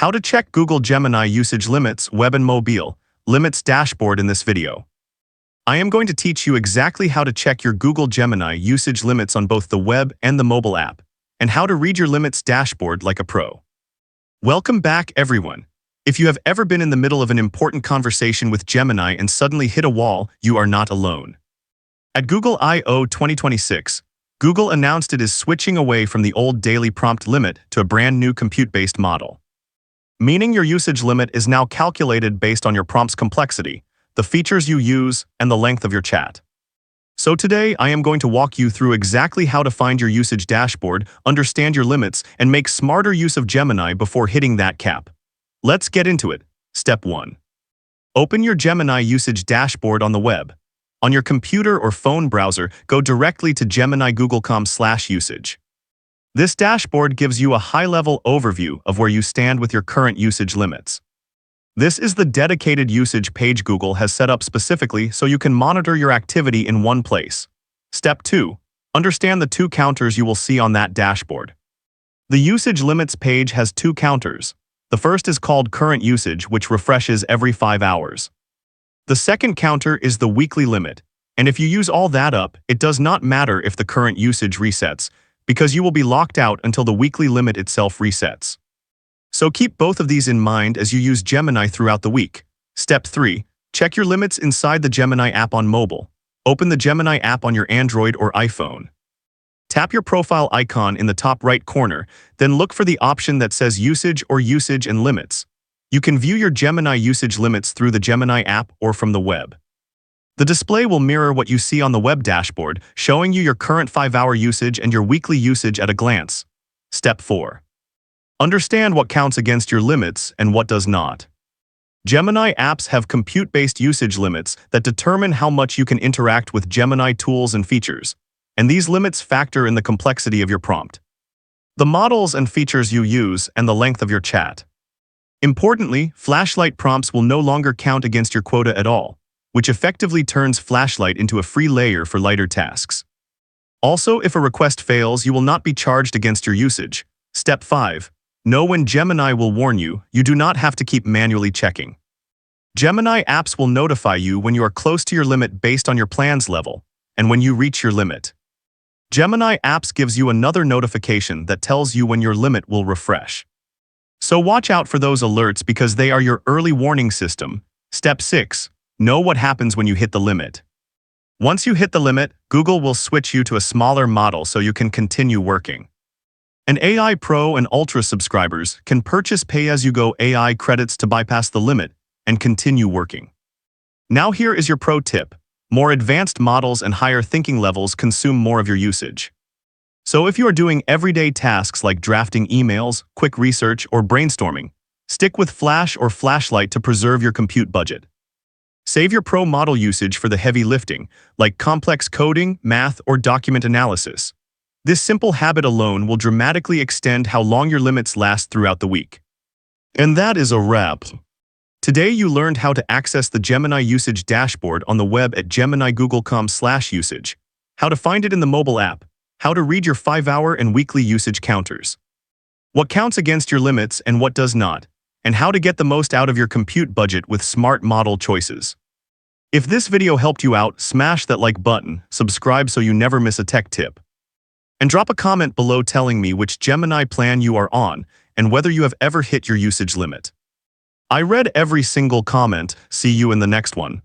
How to check Google Gemini usage limits, web and mobile, limits dashboard in this video. I am going to teach you exactly how to check your Google Gemini usage limits on both the web and the mobile app, and how to read your limits dashboard like a pro. Welcome back, everyone. If you have ever been in the middle of an important conversation with Gemini and suddenly hit a wall, you are not alone. At Google I/O 2026, Google announced it is switching away from the old daily prompt limit to a brand new compute-based model. Meaning your usage limit is now calculated based on your prompt's complexity, the features you use, and the length of your chat. So today, I am going to walk you through exactly how to find your usage dashboard, understand your limits, and make smarter use of Gemini before hitting that cap. Let's get into it. Step 1. Open your Gemini usage dashboard on the web. On your computer or phone browser, go directly to Gemini.google.com/usage. This dashboard gives you a high-level overview of where you stand with your current usage limits. This is the dedicated usage page Google has set up specifically so you can monitor your activity in one place. Step 2. Understand the two counters you will see on that dashboard. The usage limits page has two counters. The first is called current usage, which refreshes every 5 hours. The second counter is the weekly limit, and if you use all that up, it does not matter if the current usage resets, because you will be locked out until the weekly limit itself resets. So keep both of these in mind as you use Gemini throughout the week. Step 3. Check your limits inside the Gemini app on mobile. Open the Gemini app on your Android or iPhone. Tap your profile icon in the top right corner, then look for the option that says Usage or Usage and Limits. You can view your Gemini usage limits through the Gemini app or from the web. The display will mirror what you see on the web dashboard, showing you your current 5-hour usage and your weekly usage at a glance. Step 4. Understand what counts against your limits and what does not. Gemini apps have compute-based usage limits that determine how much you can interact with Gemini tools and features, and these limits factor in the complexity of your prompt, the models and features you use, and the length of your chat. Importantly, flashlight prompts will no longer count against your quota at all, which effectively turns flashlight into a free layer for lighter tasks. Also, if a request fails, you will not be charged against your usage. Step 5. Know when Gemini will warn you. You do not have to keep manually checking. Gemini apps will notify you when you are close to your limit based on your plan's level, and when you reach your limit. Gemini apps gives you another notification that tells you when your limit will refresh. So watch out for those alerts because they are your early warning system. Step 6. Know what happens when you hit the limit. Once you hit the limit, Google will switch you to a smaller model so you can continue working. And AI Pro and Ultra subscribers can purchase pay-as-you-go AI credits to bypass the limit and continue working. Now here is your pro tip. More advanced models and higher thinking levels consume more of your usage. So if you are doing everyday tasks like drafting emails, quick research, or brainstorming, stick with Flash or Flashlight to preserve your compute budget. Save your pro model usage for the heavy lifting, like complex coding, math, or document analysis. This simple habit alone will dramatically extend how long your limits last throughout the week. And that is a wrap. Today you learned how to access the Gemini usage dashboard on the web at Gemini.google.com/usage, how to find it in the mobile app, how to read your 5-hour and weekly usage counters, what counts against your limits and what does not, and how to get the most out of your compute budget with smart model choices. If this video helped you out, smash that like button, subscribe so you never miss a tech tip, and drop a comment below telling me which Gemini plan you are on and whether you have ever hit your usage limit. I read every single comment. See you in the next one.